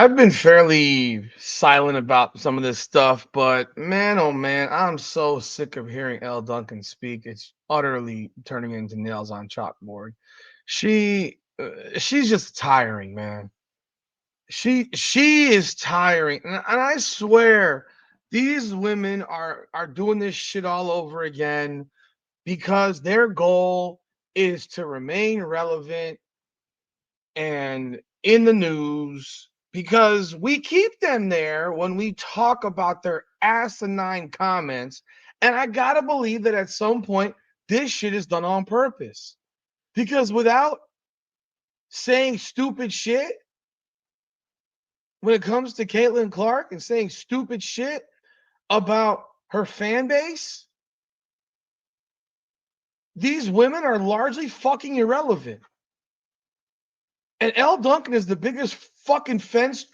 I've been fairly silent about some of this stuff, but man, oh man, I'm so sick of hearing Elle Duncan speak. It's utterly turning into nails on chalkboard. She's just tiring, man. She is tiring, and I swear these women are doing this shit all over again because their goal is to remain relevant and in the news because we keep them there when we talk about their asinine comments. And I gotta believe that at some point, this shit is done on purpose. Because without saying stupid shit, when it comes to Caitlin Clark and saying stupid shit about her fan base, these women are largely fucking irrelevant. And Elle Duncan is the biggest fucking fence.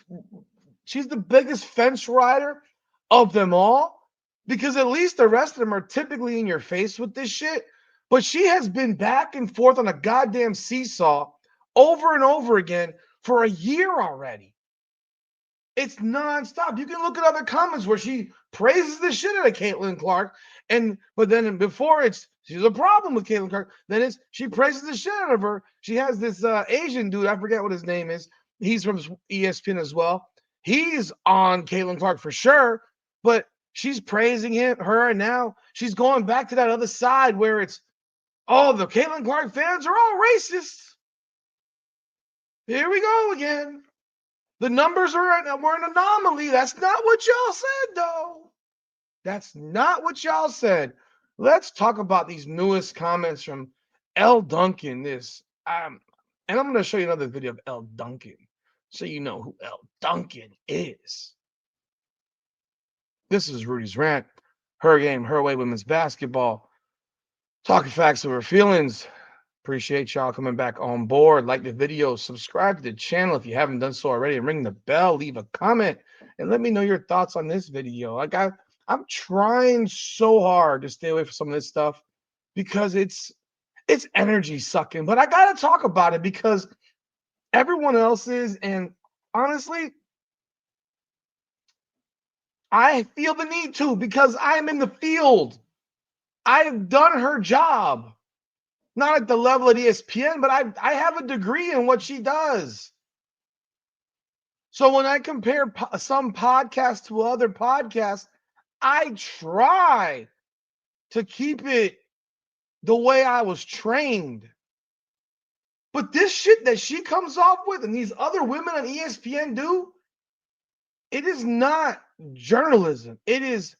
She's the biggest fence rider of them all because at least the rest of them are typically in your face with this shit. But she has been back and forth on a goddamn seesaw over and over again for a year already. It's nonstop. You can look at other comments where she praises the shit out of Caitlin Clark, but then before it's she's a problem with Caitlin Clark. Then it's she praises the shit out of her. She has this Asian dude, I forget what his name is. He's from ESPN as well. He's on Caitlin Clark for sure, but she's praising her, and now she's going back to that other side where it's oh, the Caitlin Clark fans are all racist. Here we go again. The numbers were an anomaly. That's not what y'all said, though. That's not what y'all said. Let's talk about these newest comments from Elle Duncan. And I'm going to show you another video of Elle Duncan so you know who Elle Duncan is. This is Rudy's Rant, her game, her way, women's basketball. Talking facts over feelings. Appreciate y'all coming back on board. Like the video, subscribe to the channel if you haven't done so already, and ring the bell, leave a comment, and let me know your thoughts on this video. I'm trying so hard to stay away from some of this stuff because it's energy sucking. But I gotta talk about it because everyone else is, and honestly, I feel the need to because I'm in the field. I have done her job. Not at the level at ESPN, but I have a degree in what she does. So when I compare some podcasts to other podcasts, I try to keep it the way I was trained. But this shit that she comes off with and these other women on ESPN do, it is not journalism. It is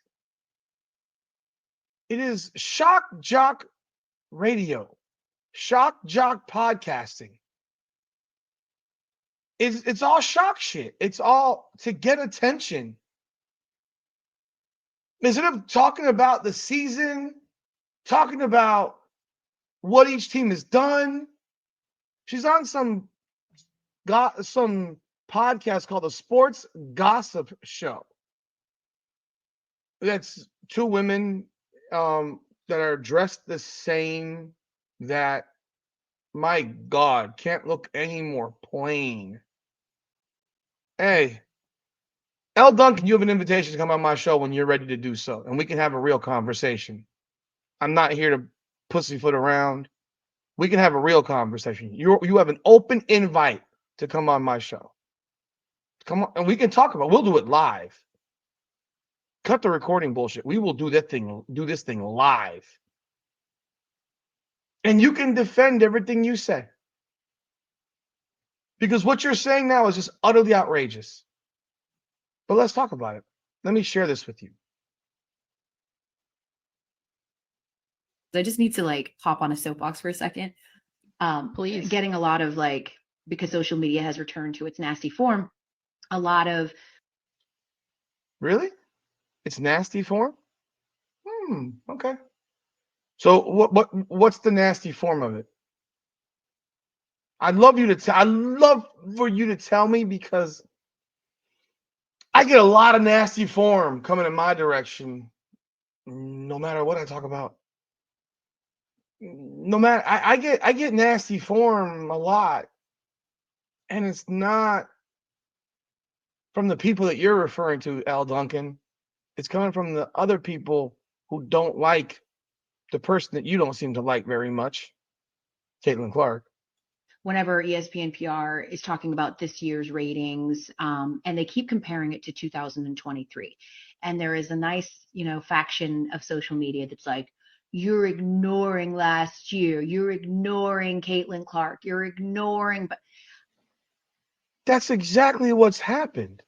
shock jock radio, shock jock podcasting. It's all shock shit. It's all to get attention. Instead of talking about the season, talking about what each team has done, she's on some podcast called the Sports Gossip Show. That's two women that are dressed the same. That my God can't look any more plain. Hey, Elle Duncan, you have an invitation to come on my show when you're ready to do so, and we can have a real conversation. I'm not here to pussyfoot around. We can have a real conversation. You have an open invite to come on my show. Come on, and we can talk about. We'll do it live. Cut the recording bullshit. We will do that thing. Do this thing live, and you can defend everything you say because what you're saying now is just utterly outrageous. But let's talk about it. Let me share this with you. I just need to like hop on a soapbox for a second. Please. Getting a lot of like, because social media has returned to its nasty form, a lot of Really? It's nasty form? Okay. So what's the nasty form of it? I'd love for you to tell me because I get a lot of nasty form coming in my direction no matter what I talk about. No matter I get nasty form a lot. And it's not from the people that you're referring to, Elle Duncan. It's coming from the other people who don't like the person that you don't seem to like very much, Caitlin Clark. Whenever ESPN PR is talking about this year's ratings, and they keep comparing it to 2023. And there is a nice, faction of social media that's like, you're ignoring last year. You're ignoring Caitlin Clark. You're ignoring. But That's exactly what's happened.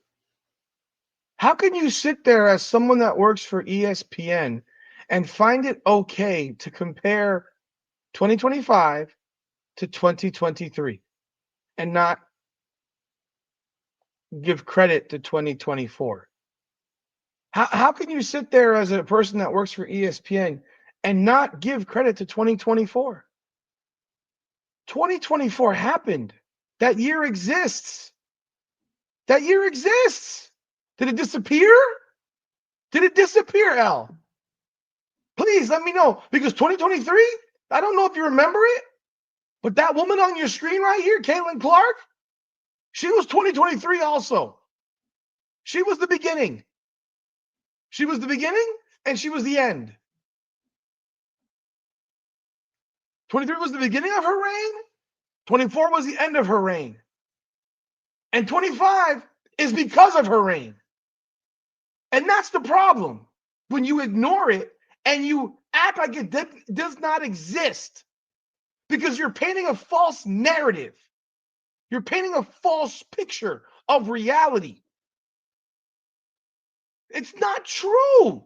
How can you sit there as someone that works for ESPN and find it okay to compare 2025 to 2023 and not give credit to 2024? How can you sit there as a person that works for ESPN and not give credit to 2024? 2024 happened. That year exists. That year exists. Did it disappear? Did it disappear, Elle? Please let me know. Because 2023, I don't know if you remember it, but that woman on your screen right here, Caitlin Clark, she was 2023 also. She was the beginning. She was the beginning and she was the end. 23 was the beginning of her reign. 24 was the end of her reign. And 25 is because of her reign. And that's the problem. When you ignore it and you act like it does not exist because you're painting a false narrative. You're painting a false picture of reality. It's not true.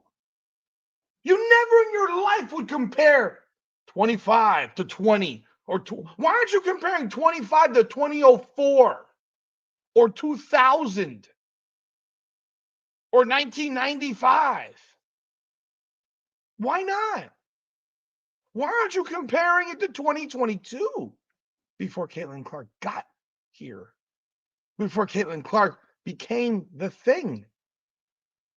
You never in your life would compare 25 to 20 or why aren't you comparing 25 to 2004 or 2000 or 1995? Why not? Why aren't you comparing it to 2022 before Caitlin Clark got here? Before Caitlin Clark became the thing?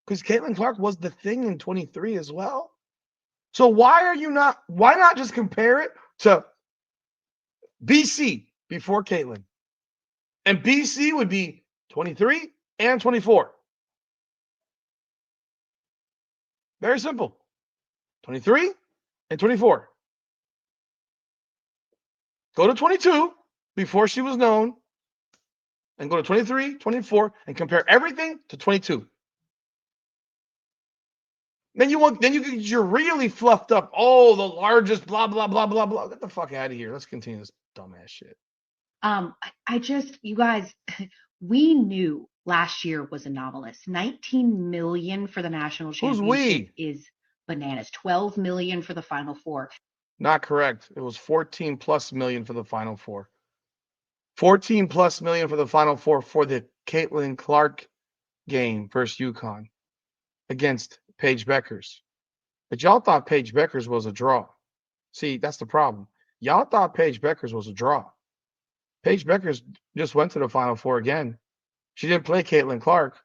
Because Caitlin Clark was the thing in 23 as well. So why not just compare it to BC before Caitlin? And BC would be 23 and 24. Very simple. 23 and 24. Go to 22 before she was known and go to 23, 24 and compare everything to 22. Then you're really fluffed up. Oh, the largest blah blah blah blah blah. Get the fuck out of here. Let's continue this dumbass shit. You guys, we knew last year was anomalous. 19 million for the national championship is bananas. 12 million for the Final Four. Not correct. It was 14 plus million for the Final Four. 14 plus million for the Final Four for the Caitlin Clark game versus UConn against Paige Beckers. But y'all thought Paige Beckers was a draw. See, that's the problem. Y'all thought Paige Beckers was a draw. Paige Beckers just went to the Final Four again. She didn't play Caitlin Clark,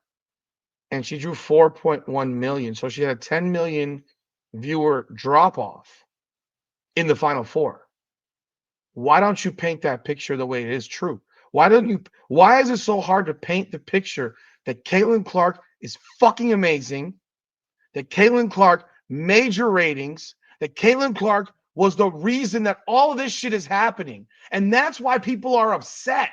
and she drew 4.1 million. So she had a 10 million viewer drop-off in the Final Four. Why don't you paint that picture the way it is true? Why is it so hard to paint the picture that Caitlin Clark is fucking amazing, that Caitlin Clark major ratings, that Caitlin Clark was the reason that all of this shit is happening. And that's why people are upset.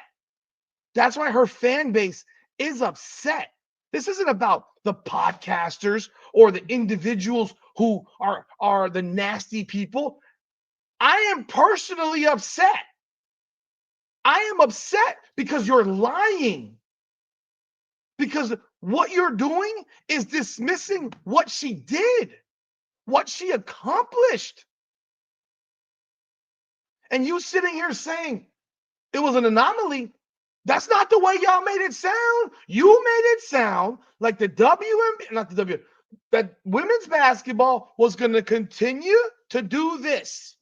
That's why her fan base is upset. This isn't about the podcasters or the individuals who are the nasty people. I am personally upset. I am upset because you're lying. Because what you're doing is dismissing what she did, what she accomplished. And you sitting here saying it was an anomaly. That's not the way y'all made it sound. You made it sound like that women's basketball was going to continue to do this.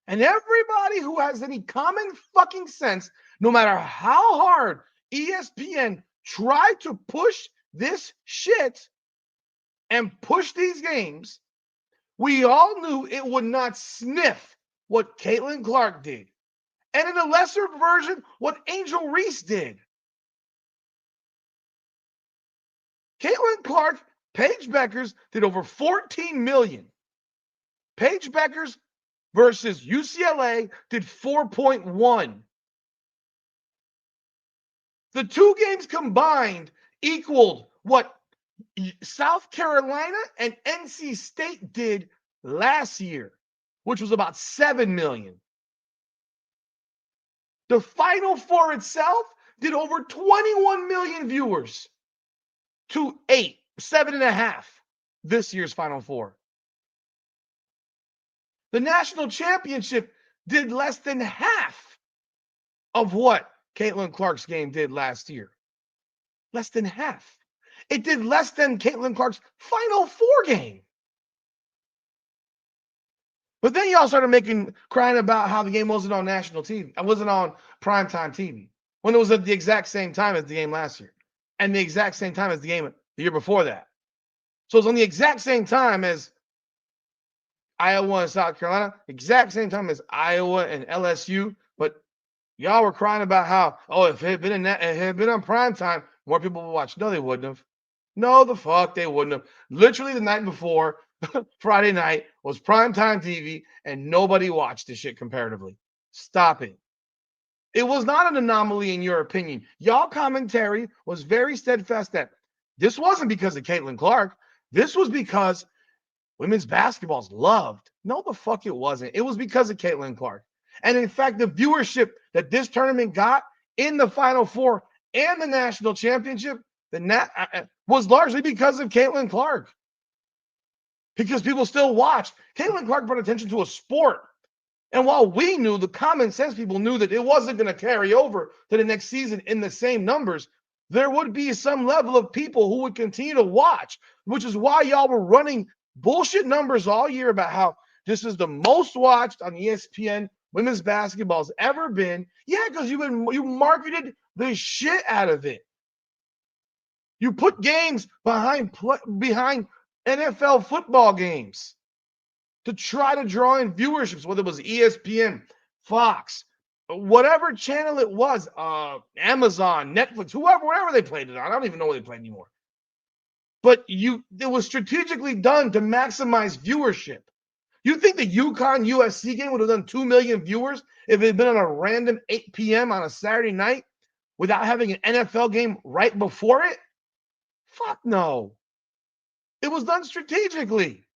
And everybody who has any common fucking sense, no matter how hard ESPN tried to push this shit and push these games, we all knew it would not sniff what Caitlin Clark did. And in a lesser version, what Angel Reese did. Caitlin Clark, Paige Beckers did over 14 million. Paige Beckers versus UCLA did 4.1. The two games combined equaled what South Carolina and NC State did last year, which was about 7 million. The Final Four itself did over 21 million viewers to 7.5 this year's Final Four. The national championship did less than half of what Caitlin Clark's game did last year. Less than half. It did less than Caitlin Clark's Final Four game. But then y'all started crying about how the game wasn't on national TV. It wasn't on primetime TV when it was at the exact same time as the game last year and the exact same time as the game the year before that. So it's on the exact same time as Iowa and South Carolina, exact same time as Iowa and LSU. But y'all were crying about how, if it had been on primetime, more people would watch. No, they wouldn't have. No, the fuck they wouldn't have. Literally the night before, Friday night, was primetime TV, and nobody watched this shit comparatively. Stop it. It was not an anomaly in your opinion. Y'all commentary was very steadfast that this wasn't because of Caitlin Clark. This was because women's basketball's loved. No, the fuck it wasn't. It was because of Caitlin Clark. And in fact, the viewership that this tournament got in the Final Four and the national championship was largely because of Caitlin Clark. Because people still watched. Caitlin Clark brought attention to a sport. And while we knew, the common sense people knew that it wasn't going to carry over to the next season in the same numbers, there would be some level of people who would continue to watch, which is why y'all were running bullshit numbers all year about how this is the most watched on ESPN women's basketball's ever been. Yeah, because you marketed the shit out of it. You put games behind NFL football games to try to draw in viewerships, whether it was ESPN, Fox, whatever channel it was, Amazon, Netflix, wherever they played it on. I don't even know where they play anymore. But it was strategically done to maximize viewership. You think the UConn USC game would have done 2 million viewers if it had been on a random 8 p.m. on a Saturday night without having an NFL game right before it? Fuck no. It was done strategically.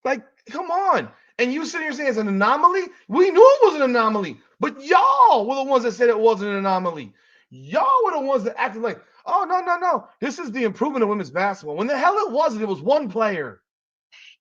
Like, come on. And you sitting here saying it's an anomaly? We knew it was an anomaly, but y'all were the ones that said it wasn't an anomaly. Y'all were the ones that acted like, oh, no. This is the improvement of women's basketball. When the hell it wasn't, it was one player.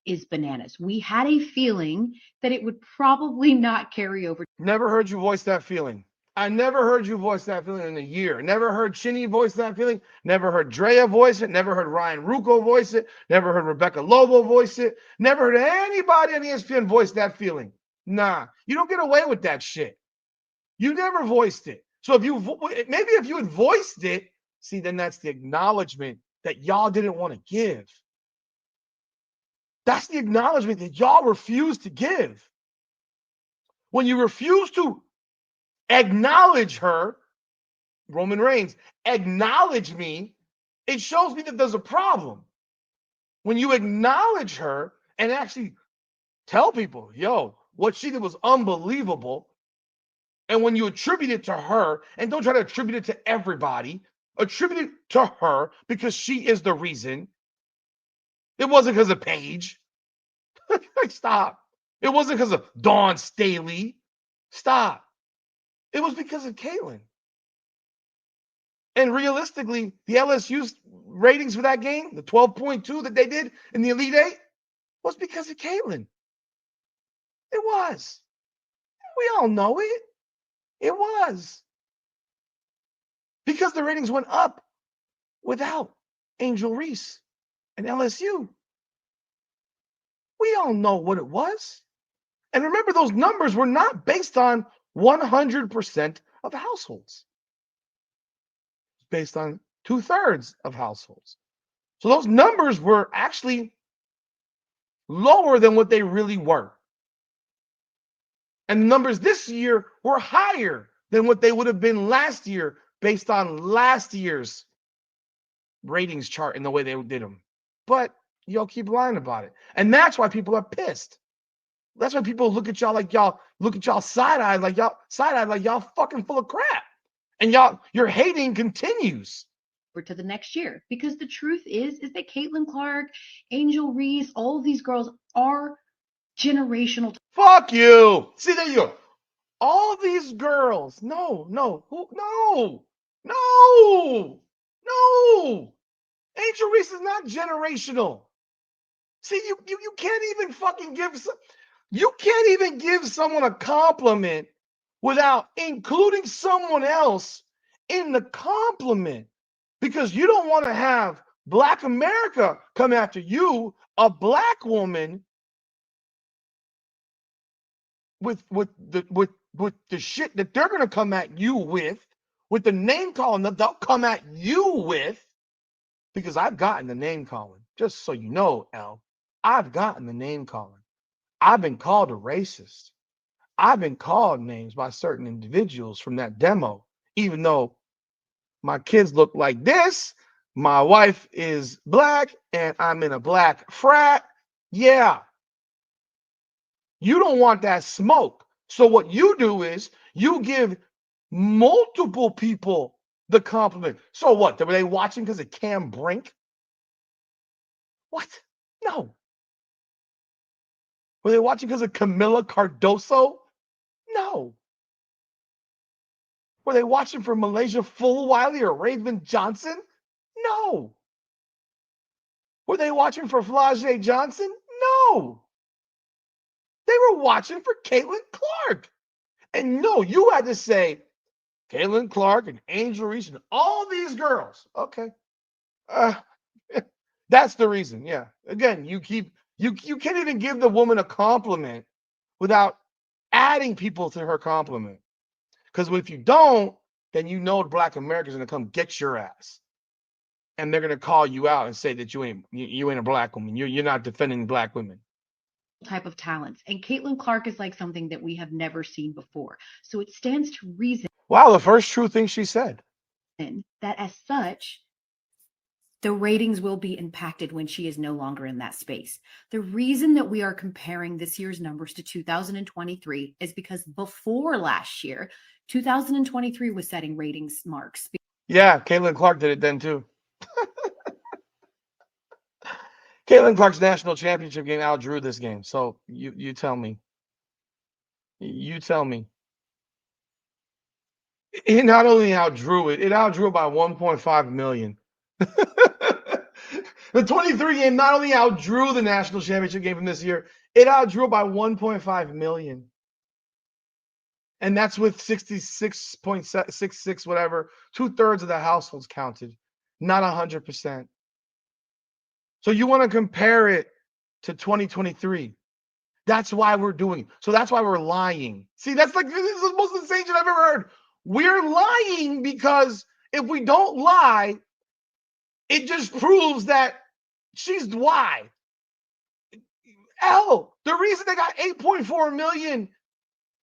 Is bananas. We had a feeling that it would probably not carry over. Never heard you voice that feeling. I never heard you voice that feeling in a year. Never heard Chinny voice that feeling. Never heard Drea voice it. Never heard Ryan Rucco voice it. Never heard Rebecca Lobo voice it. Never heard anybody on ESPN voice that feeling. Nah, you don't get away with that shit. You never voiced it. So if you had voiced it, see, then that's the acknowledgement that y'all didn't want to give. That's the acknowledgement that y'all refused to give. When you refuse to acknowledge her, Roman Reigns, acknowledge me, it shows me that there's a problem. When you acknowledge her and actually tell people, yo, what she did was unbelievable, and when you attribute it to her, and don't try to attribute it to everybody, attribute it to her because she is the reason. It wasn't because of Paige. Stop. It wasn't because of Dawn Staley. Stop. It was because of Caitlin. And realistically, the LSU's ratings for that game, the 12.2 that they did in the Elite Eight, was because of Caitlin. It was. We all know it. It was. Because the ratings went up without Angel Reese and LSU. We all know what it was. And remember, those numbers were not based on 100% of households. It's based on 2/3 of households. So those numbers were actually lower than what they really were. And the numbers this year were higher than what they would have been last year based on last year's ratings chart in the way they did them. But y'all keep lying about it. And that's why people are pissed. That's why people look at y'all like y'all look at y'all side-eyed like y'all fucking full of crap. And your hating continues. To the next year, because the truth is that Caitlin Clark, Angel Reese, all of these girls are generational. Fuck you. See, there you go. All these girls. No. Angel Reese is not generational. See, you can't even fucking give someone a compliment without including someone else in the compliment, because you don't want to have Black America come after you, a Black woman, with the shit that they're gonna come at you with the name calling that they'll come at you with, because I've gotten the name calling. Just so you know, Elle, I've gotten the name calling. I've been called a racist. I've been called names by certain individuals from that demo, even though my kids look like this, my wife is Black, and I'm in a Black frat. Yeah. You don't want that smoke. So what you do is you give multiple people the compliment. So what? Were they watching because of Cam Brink? What? No. Were they watching because of Camila Cardoso? No. Were they watching for Malaysia Fulwiley or Raven Johnson? No. Were they watching for Flau'jae Johnson? No. They were watching for Caitlin Clark. And no, you had to say Caitlin Clark and Angel Reese and all these girls. Okay. That's the reason. Yeah. Again, you can't even give the woman a compliment without adding people to her compliment. Because if you don't, then you know Black Americans are gonna come get your ass, and they're gonna call you out and say that you ain't a Black woman. You're not defending Black women. Type of talents, and Caitlin Clark is like something that we have never seen before. So it stands to reason. Wow, the first true thing she said. That as such, the ratings will be impacted when she is no longer in that space. The reason that we are comparing this year's numbers to 2023 is because before last year, 2023 was setting ratings marks. Yeah, Caitlin Clark did it then too. Caitlin Clark's national championship game outdrew this game. So you tell me. You tell me. It not only outdrew it outdrew by 1.5 million. The 23 game not only outdrew the national championship game from this year, it outdrew by 1.5 million. And that's with 66.66 whatever, 2/3 of the households counted, not 100%. So you want to compare it to 2023. That's why we're doing it. So that's why we're lying. See, that's like, this is the most insane shit I've ever heard. We're lying because if we don't lie, it just proves that she's why. Elle, the reason they got 8.4 million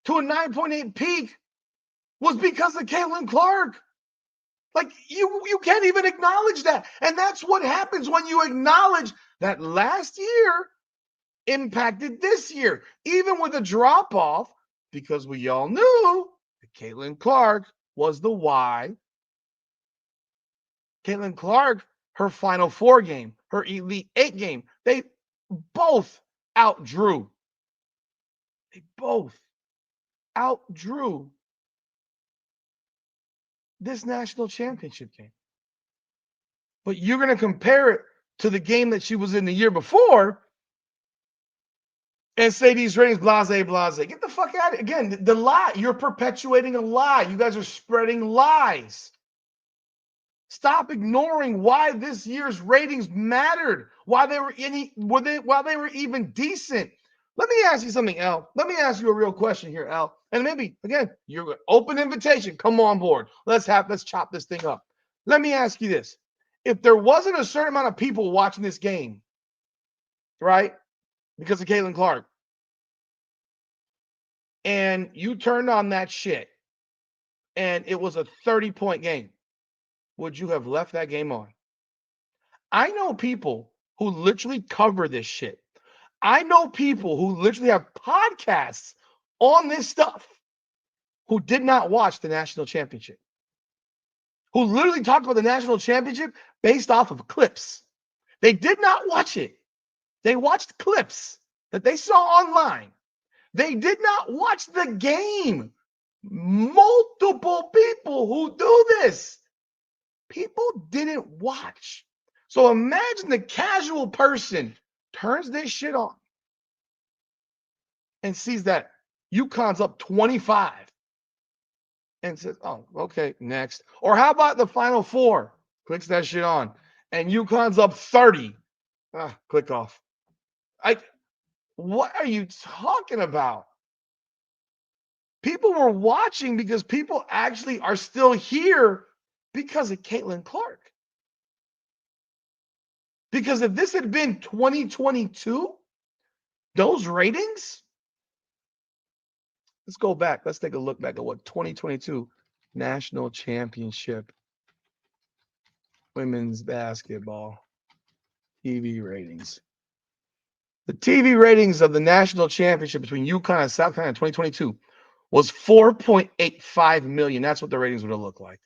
to a 9.8 peak was because of Caitlin Clark. Like, you can't even acknowledge that. And that's what happens when you acknowledge that last year impacted this year, even with a drop off, because we all knew that Caitlin Clark was the why. Caitlin Clark, her Final Four game, her Elite Eight game, they both outdrew. They both outdrew this national championship game. But you're going to compare it to the game that she was in the year before and say these ratings, blase. Get the fuck out of it. Again, the lie. You're perpetuating a lie. You guys are spreading lies. Stop ignoring why this year's ratings mattered, why they were even decent. Let me ask you something, Elle. Let me ask you a real question here, Elle. And maybe, again, you're an open invitation. Come on board. Let's chop this thing up. Let me ask you this. If there wasn't a certain amount of people watching this game, right, because of Caitlin Clark, and you turned on that shit, and it was a 30-point game, would you have left that game on? I know people who literally cover this shit. I know people who literally have podcasts on this stuff who did not watch the national championship, who literally talked about the national championship based off of clips. They did not watch it. They watched clips that they saw online. They did not watch the game. Multiple people who do this. People didn't watch. So imagine the casual person turns this shit on and sees that UConn's up 25 and says, oh, okay, next. Or how about the Final Four? Clicks that shit on. And UConn's up 30. Click off. What are you talking about? People were watching because people actually are still here because of Caitlin Clark. Because if this had been 2022, those ratings, let's go back. Let's take a look back at what 2022 National Championship women's basketball TV ratings. The TV ratings of the national championship between UConn and South Carolina in 2022 was 4.85 million. That's what the ratings would have looked like.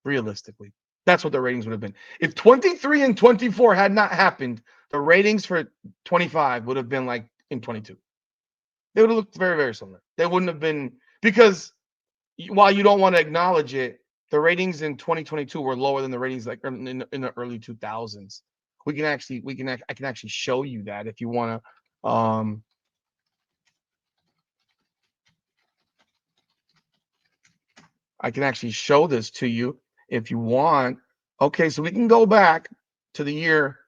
Realistically, that's what the ratings would have been. If 23 and 24 had not happened, the ratings for 25 would have been like in 22. They would have looked very, very similar. They wouldn't have been, because while you don't want to acknowledge it, the ratings in 2022 were lower than the ratings like in the early 2000s. I can actually show you that if you want to. I can actually show this to you if you want. Okay, so we can go back to the year.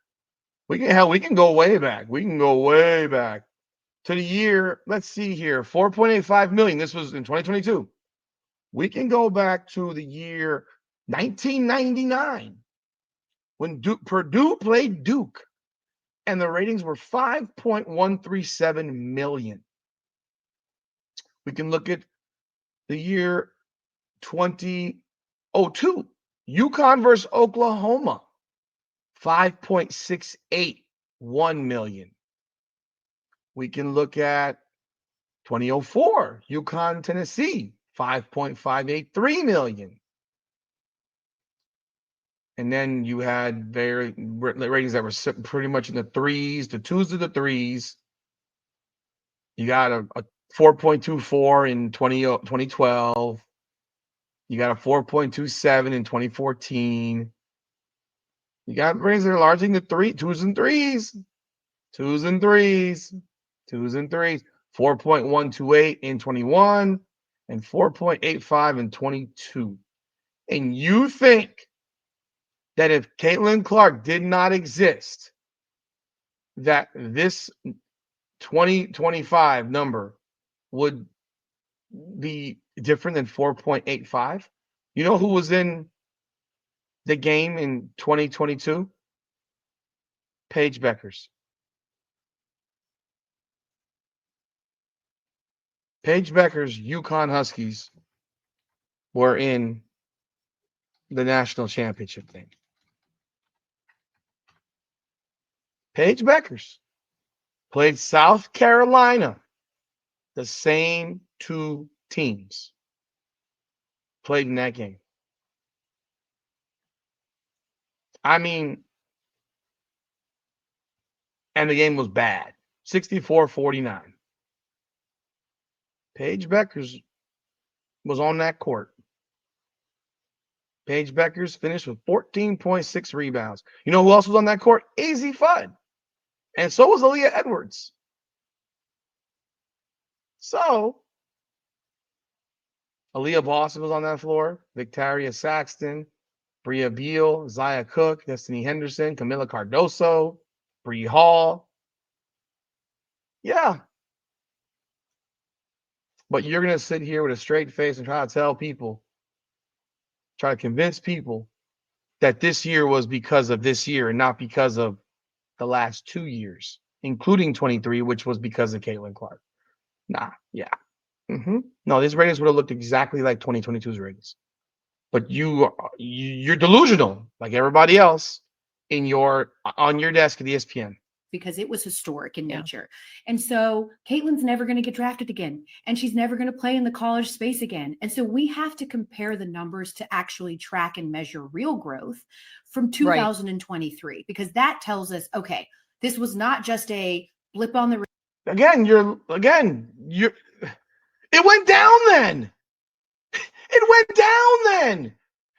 We can go way back. We can go way back to the year. Let's see here, 4.85 million. This was in 2022. We can go back to the year 1999 when Purdue played Duke, and the ratings were 5.137 million. We can look at the year 2002, UConn versus Oklahoma, 5.681 million. We can look at 2004, UConn, Tennessee, 5.583 million. And then you had their ratings that were pretty much in the threes, the twos to the threes. You got a 4.24 in 2012. You got a 4.27 in 2014. You got ratings that are largely in the twos and threes. 4.128 in 21 and 4.85 in 22. And you think that if Caitlin Clark did not exist, that this 2025 number would be different than 4.85? You know who was in the game in 2022? Paige Beckers. Paige Beckers' UConn Huskies were in the national championship thing. Paige Beckers played South Carolina. The same two teams played in that game. I mean, and the game was bad. 64-49. Paige Beckers was on that court. Paige Beckers finished with 14.6 rebounds. You know who else was on that court? AZ Fudd. And so was Aaliyah Edwards. So, Aaliyah Boston was on that floor. Victoria Saxton, Bria Beal, Zaya Cook, Destiny Henderson, Camila Cardoso, Bree Hall. Yeah. But you're going to sit here with a straight face and try to tell people, try to convince people that this year was because of this year and not because of the last 2 years, including 23, which was because of Caitlin Clark. Nah, yeah. No, these ratings would have looked exactly like 2022's ratings. But you're delusional, like everybody else. on your desk at ESPN. Because it was historic in nature. And so Caitlin's never going to get drafted again, and she's never going to play in the college space again. And so we have to compare the numbers to actually track and measure real growth from 2023, because that tells us, okay, this was not just a blip on the it went down then. It went down then.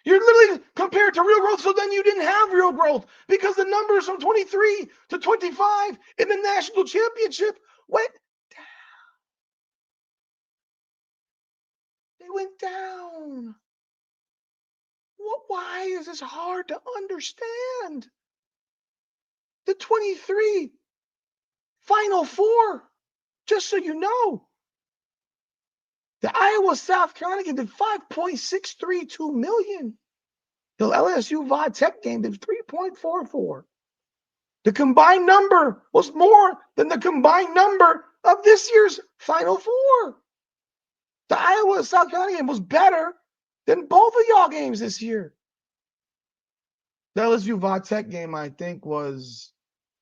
You're literally compared to real growth, so then you didn't have real growth because the numbers from 23 to 25 in the national championship went down. They went down. Why is this hard to understand? The 23 Final Four, just so you know, the Iowa South Carolina game did $5.632 million. The LSU VOD Tech game did $3.44. The combined number was more than the combined number of this year's Final Four. The Iowa South Carolina game was better than both of y'all games this year. The LSU VOD Tech game, I think, was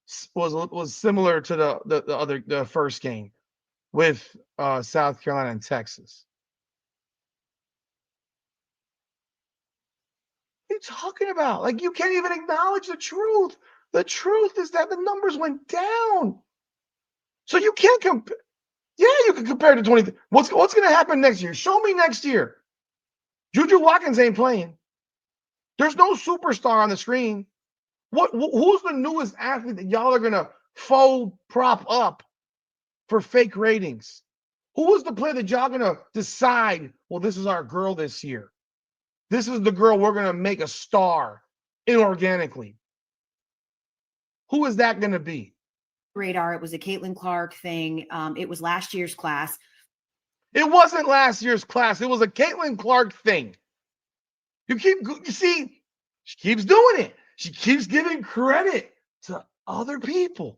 similar to the first game with South Carolina and Texas. What are you talking about? Like, you can't even acknowledge the truth. The truth is that the numbers went down. So you can't compare. Yeah, you can compare to 20. What's going to happen next year? Show me next year. Juju Watkins ain't playing. There's no superstar on the screen. Who's the newest athlete that y'all are going to faux prop up for fake ratings? Who was the player that y'all going to decide, well, this is our girl this year? This is the girl we're going to make a star inorganically. Who is that going to be? Radar. It was a Caitlin Clark thing. It was last year's class. It wasn't last year's class. It was a Caitlin Clark thing. You see, she keeps doing it. She keeps giving credit to other people.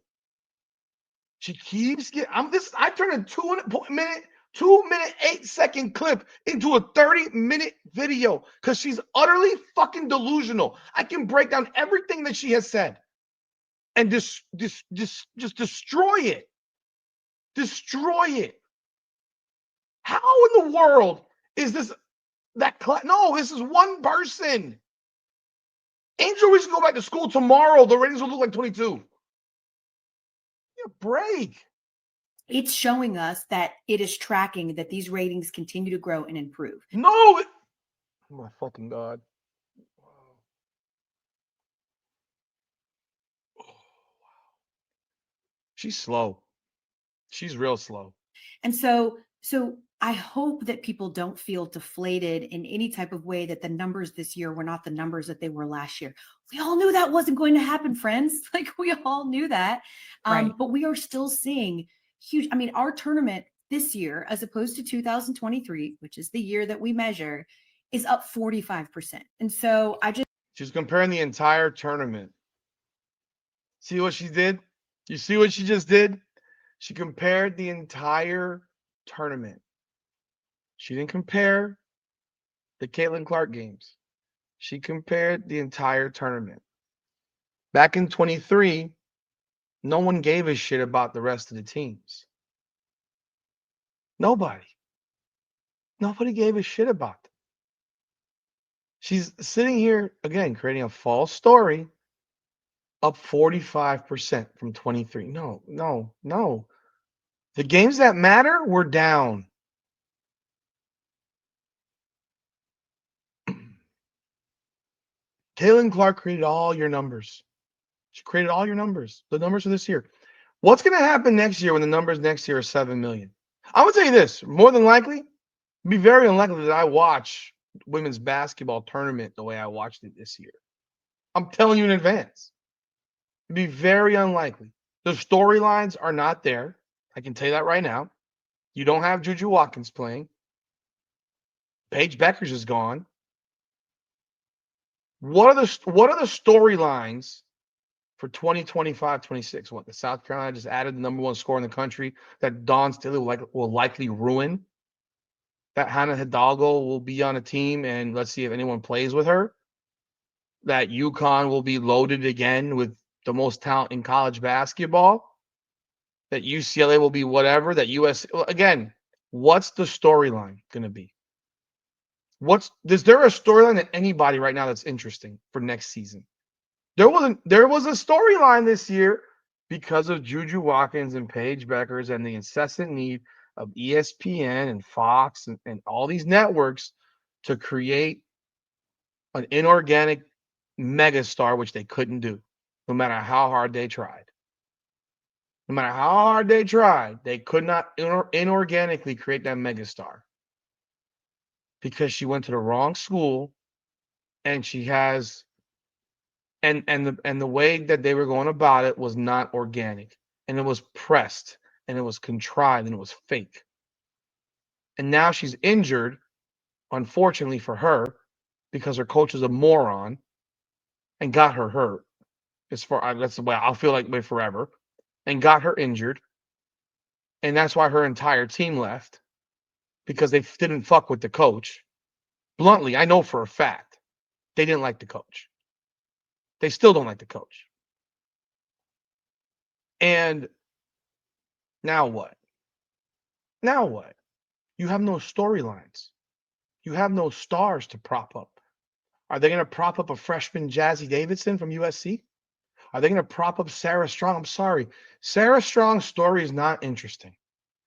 She keeps getting. I turned a 2-minute, 8-second clip into a 30-minute video because she's utterly fucking delusional. I can break down everything that she has said and just destroy it. Destroy it. How in the world is this no, this is one person. Angel Reese can go back to school tomorrow. The ratings will look like 22. Break. It's showing us that it is tracking that these ratings continue to grow and improve. No. Oh my fucking God. She's slow. She's real slow. And so I hope that people don't feel deflated in any type of way that the numbers this year were not the numbers that they were last year. We all knew that wasn't going to happen, friends. Like, we all knew that. Right. But we are still seeing huge. I mean, our tournament this year, as opposed to 2023, which is the year that we measure, is up 45%. And so she's comparing the entire tournament. See what she did? You see what she just did? She compared the entire tournament. She didn't compare the Caitlin Clark games. She compared the entire tournament. Back in 23, no one gave a shit about the rest of the teams. Nobody gave a shit about them. She's sitting here, again, creating a false story, up 45% from 23. No. The games that matter were down. Caitlin Clark created all your numbers. She created all your numbers, the numbers for this year. What's going to happen next year when the numbers next year are 7 million? I'm going to tell you this. More than likely, it'd be very unlikely that I watch women's basketball tournament the way I watched it this year. I'm telling you in advance. It'd be very unlikely. The storylines are not there. I can tell you that right now. You don't have Juju Watkins playing. Paige Beckers is gone. What are the storylines for 2025-26? What, the South Carolina just added the number one scorer in the country that Dawn Staley will likely ruin? That Hannah Hidalgo will be on a team, and let's see if anyone plays with her. that UConn will be loaded again with the most talent in college basketball, that UCLA will be whatever, that again, what's the storyline going to be? Is there a storyline that anybody right now that's interesting for next season? There was a storyline this year because of Juju Watkins and Paige Beckers and the incessant need of ESPN and Fox and all these networks to create an inorganic megastar, which they couldn't do, no matter how hard they tried. No matter how hard they tried, they could not inorganically create that megastar because she went to the wrong school, and she has and the way that they were going about it was not organic, and it was pressed, and it was contrived, and it was fake. And now she's injured, unfortunately for her, because her coach is a moron and got her hurt. That's the way I'll feel like way forever, and got her injured, and that's why her entire team left, because they didn't fuck with the coach. Bluntly, I know for a fact they didn't like the coach. They still don't like the coach. And now what? Now what? You have no storylines. You have no stars to prop up. Are they going to prop up a freshman Jazzy Davidson from USC? Are they going to prop up Sarah Strong? I'm sorry. Sarah Strong's story is not interesting.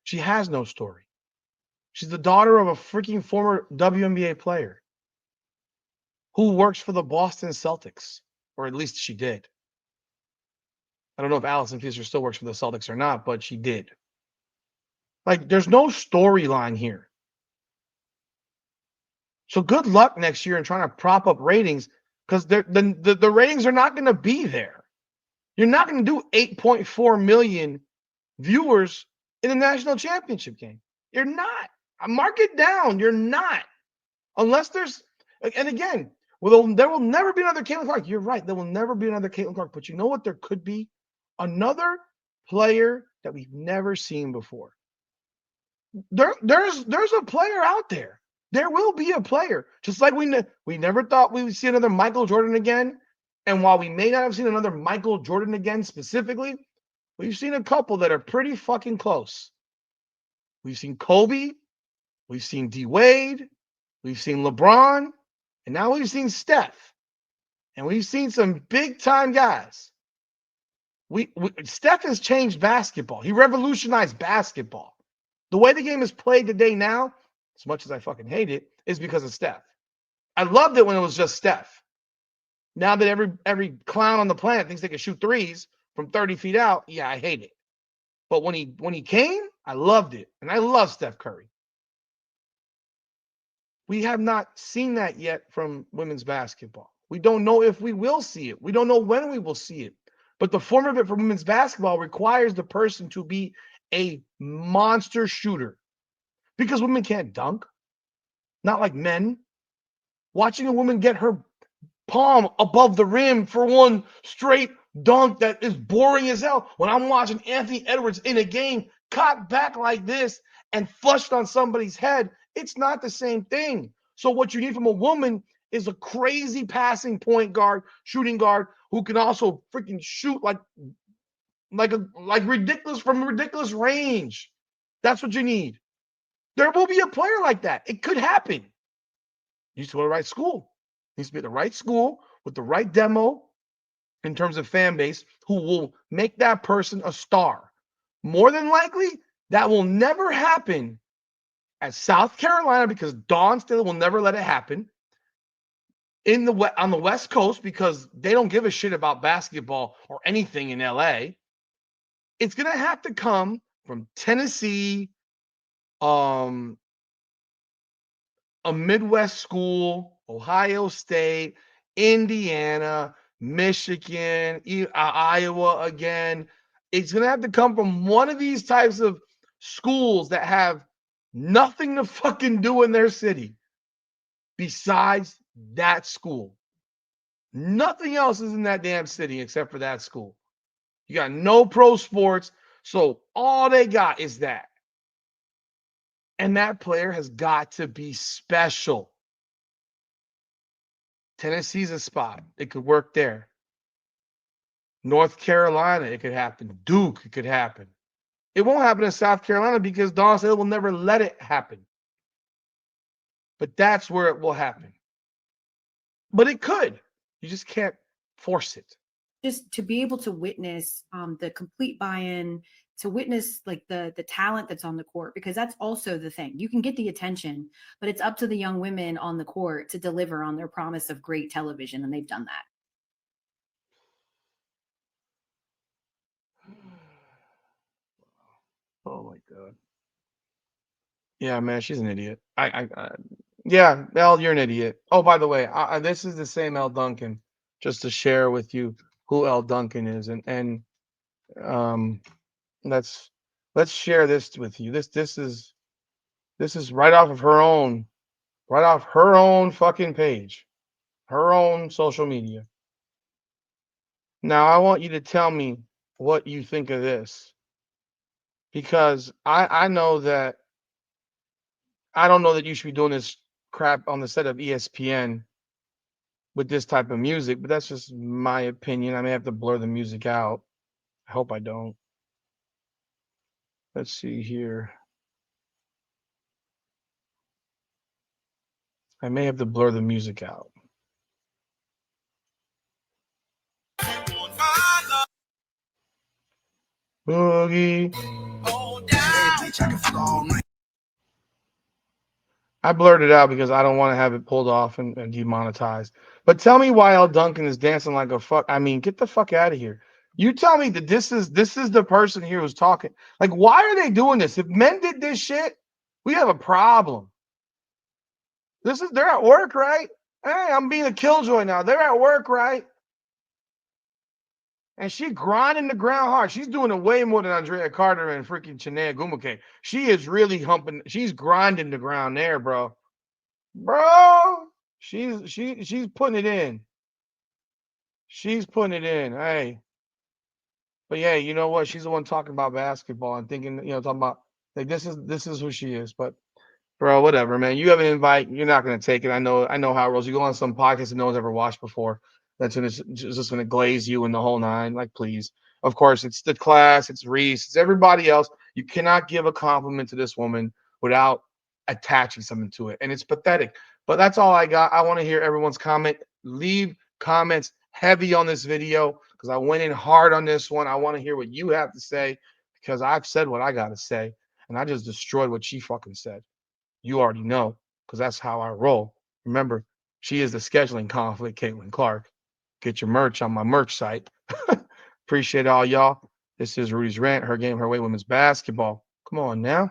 She has no story. She's the daughter of a freaking former WNBA player who works for the Boston Celtics, or at least she did. I don't know if Allison Fisher still works for the Celtics or not, but she did. Like, there's no storyline here. So good luck next year in trying to prop up ratings, because the ratings are not going to be there. You're not going to do 8.4 million viewers in the national championship game. You're not. Mark it down. You're not. Unless there's, and again, there will never be another Caitlin Clark. You're right. There will never be another Caitlin Clark. But you know what? There could be another player that we've never seen before. There's a player out there. There will be a player. Just like we never thought we would see another Michael Jordan again. And while we may not have seen another Michael Jordan again specifically, we've seen a couple that are pretty fucking close. We've seen Kobe. We've seen D Wade. We've seen LeBron. And now we've seen Steph. And we've seen some big-time guys. Steph has changed basketball. He revolutionized basketball. The way the game is played today now, as much as I fucking hate it, is because of Steph. I loved it when it was just Steph. Now that every clown on the planet thinks they can shoot threes from 30 feet out, yeah, I hate it. But when he came, I loved it. And I love Steph Curry. We have not seen that yet from women's basketball. We don't know if we will see it. We don't know when we will see it. But the form of it for women's basketball requires the person to be a monster shooter, because women can't dunk. Not like men. Watching a woman get her palm above the rim for one straight dunk that is boring as hell. When I'm watching Anthony Edwards in a game caught back like this and flushed on somebody's head, it's not the same thing. So what you need from a woman is a crazy passing point guard, shooting guard, who can also freaking shoot like ridiculous from ridiculous range. That's what you need. There will be a player like that. It could happen. You need to go to the right school. Needs to be at the right school with the right demo in terms of fan base, who will make that person a star. More than likely, that will never happen at South Carolina, because Dawn Staley will never let it happen. On the West Coast, because they don't give a shit about basketball or anything in LA. It's gonna have to come from Tennessee, a Midwest school, Ohio State, Indiana, Michigan, Iowa again. It's going to have to come from one of these types of schools that have nothing to fucking do in their city besides that school. Nothing else is in that damn city except for that school. You got no pro sports, so all they got is that. And that player has got to be special. Tennessee's a spot. It could work there. North Carolina, it could happen. Duke, it could happen. It won't happen in South Carolina because Dawn said will never let it happen. But that's where it will happen. But it could. You just can't force it. Just to be able to witness the complete buy-in, to witness like the talent that's on the court, because that's also the thing. You can get the attention, but it's up to the young women on the court to deliver on their promise of great television, and they've done that. Oh my god. Yeah, man, she's an idiot. Yeah, Elle, you're an idiot. Oh, by the way, this is the same Elle Duncan. Just to share with you who Elle Duncan is, and um, let's share this with you. This is right off of right off her own fucking page, her own social media. Now I want you to tell me what you think of this, because I know that I don't know that you should be doing this crap on the set of ESPN with this type of music, but that's just my opinion. I may have to blur the music out. I hope I don't. Let's see here. I may have to blur the music out. Boogie. I blurred it out because I don't want to have it pulled off and demonetized. But tell me why Elle Duncan is dancing like a fuck. I mean, get the fuck out of here. You tell me that this is the person here who's talking. Like, why are they doing this? If men did this shit, we have a problem. They're at work, right? Hey, I'm being a killjoy now. They're at work, right? And she grinding the ground hard. She's doing it way more than Andrea Carter and freaking Chinea Gumake. She is really humping. She's grinding the ground there, bro. Bro, she's putting it in. She's putting it in. Hey, but yeah, you know what? She's the one talking about basketball and thinking, talking about like this is who she is. But bro, whatever, man. You have an invite. You're not gonna take it. I know how it rolls. You go on some podcast that no one's ever watched before. That's when it's just gonna glaze you in the whole nine. Like, please. Of course, it's the class, it's Reese, it's everybody else. You cannot give a compliment to this woman without attaching something to it. And it's pathetic. But that's all I got. I want to hear everyone's comment. Leave comments heavy on this video because I went in hard on this one. I want to hear what you have to say because I've said what I gotta say. And I just destroyed what she fucking said. You already know, because that's how I roll. Remember, she is the scheduling conflict, Caitlin Clark. Get your merch on my merch site. Appreciate all y'all. This is Rudy's Rant, Her Game, Her Way Women's Basketball. Come on now.